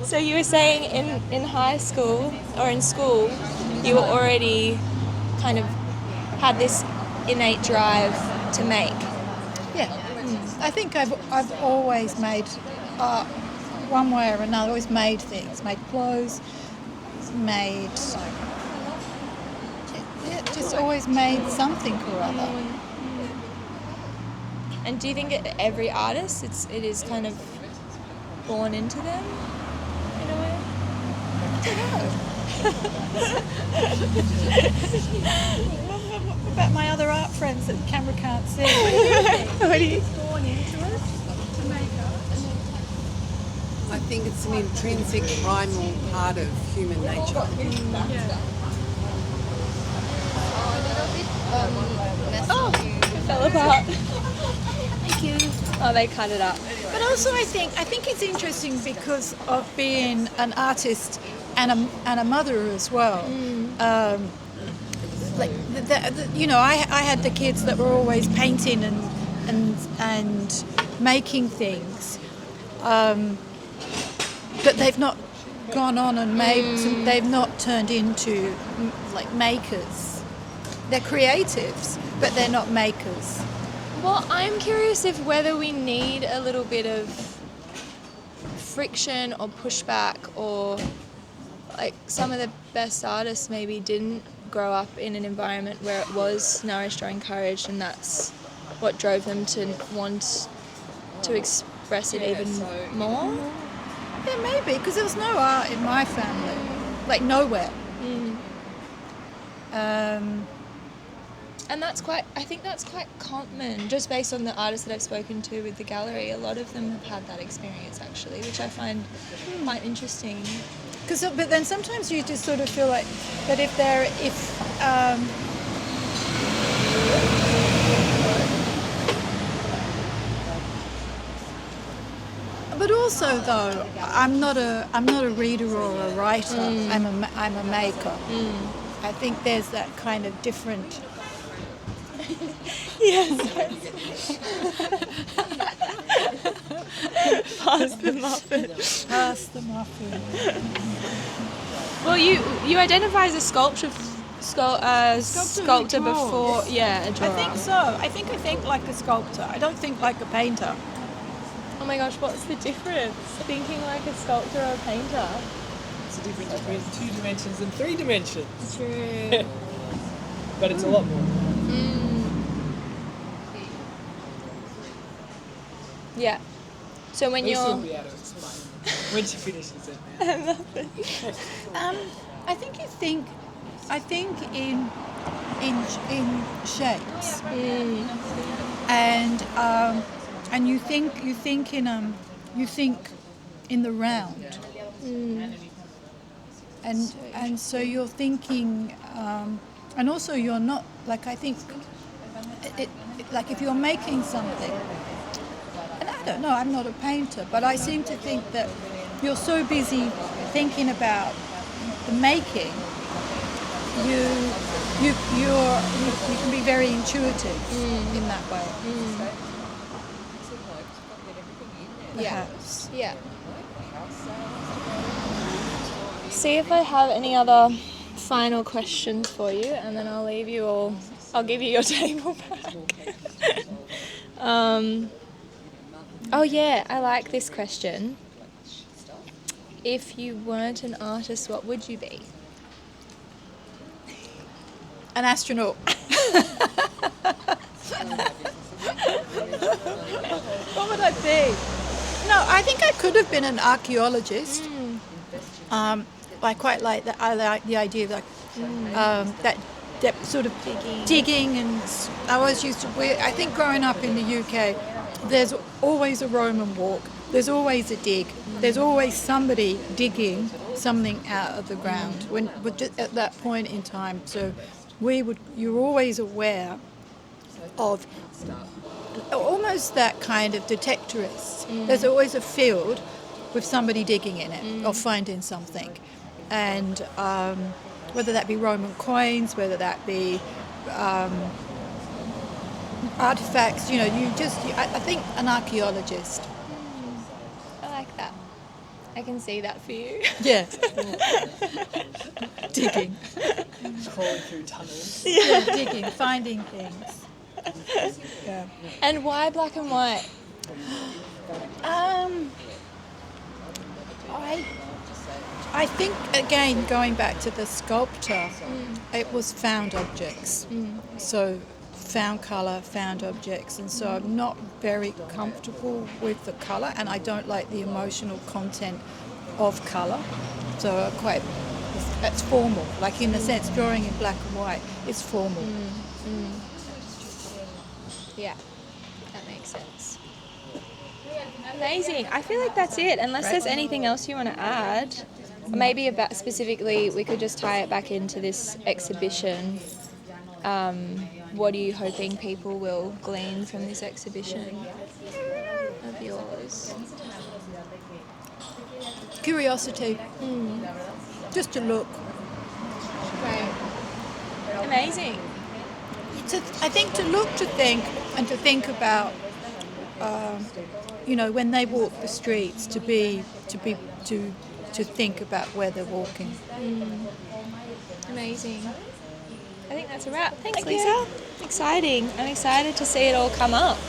So you were saying in high school or in school, you were already kind of had this innate drive to make. Yeah. I think I've always made art one way or another. Always made things, made clothes, made. Yeah, just always made something or other. And do you think every artist it is kind of born into them in a way? What about my other art friends that the camera can't see? What do you? Born into it to make art. I think it's an intrinsic primal part of human nature. Oh, it fell apart. Thank you. Oh, they cut it up. But also, I think it's interesting because of being an artist and a mother as well. Like I had the kids that were always painting and making things, but they've not gone on and made. They've not turned into like makers. They're creatives, but they're not makers. Well, I'm curious if whether we need a little bit of friction or pushback, or like some of the best artists maybe didn't grow up in an environment where it was nourished or encouraged, and that's what drove them to want to express it even more. Yeah, maybe, because there was no art in my family, like nowhere. And I think that's quite common, just based on the artists that I've spoken to with the gallery. A lot of them have had that experience actually, which I find quite interesting. But then sometimes you just sort of feel like that but also though, I'm not a reader or a writer. I'm a maker. I think there's that kind of different. Yes. Pass the muffin. Pass the muffin. Well, you identify as a sculptor before, a drawer. I think so. I think like a sculptor. I don't think like a painter. Oh my gosh, what's the difference? Thinking like a sculptor or a painter? It's the difference between 2 dimensions and 3 dimensions. True. But it's a lot more. Yeah. So when Lucy you're... will be able to explain when she finishes it. I love it. I think in shapes, and you think in the round, and so you're thinking, and also you're not like I think like if you're making something. I don't know, I'm not a painter, but I seem to think that you're so busy thinking about the making, you can be very intuitive in that way. Perhaps. Yeah. See if I have any other final questions for you, and then I'll leave you all. I'll give you your table back. Oh yeah, I like this question. If you weren't an artist, what would you be? An astronaut. What would I be? No, I think I could have been an archaeologist. I quite like that. I like the idea of that sort of digging, and I always used to. I think growing up in the UK, there's always a Roman walk. There's always a dig. There's always somebody digging something out of the ground. At that point in time, so you're always aware of almost that kind of detectorist. There's always a field with somebody digging in it or finding something, and whether that be Roman coins, whether that be artifacts, I think an archaeologist. I like that. I can see that for you. Yeah. Digging. Crawling through tunnels. Yeah, digging, finding things. Yeah. And why black and white? I think, again, going back to the sculptor, it was found objects. So found colour, found objects, and so I'm not very comfortable with the colour, and I don't like the emotional content of colour. So it's formal, like in the sense drawing in black and white, it's formal. Yeah, that makes sense. Amazing. I feel like that's it, unless there's anything else you want to add. Maybe about specifically, we could just tie it back into this exhibition. What are you hoping people will glean from this exhibition of yours? Curiosity, just to look. Great. Amazing. I think to look, to think, and to think about, when they walk the streets, to think about where they're walking. Amazing. I think that's a wrap. Thanks, Lisa. Exciting. I'm excited to see it all come up.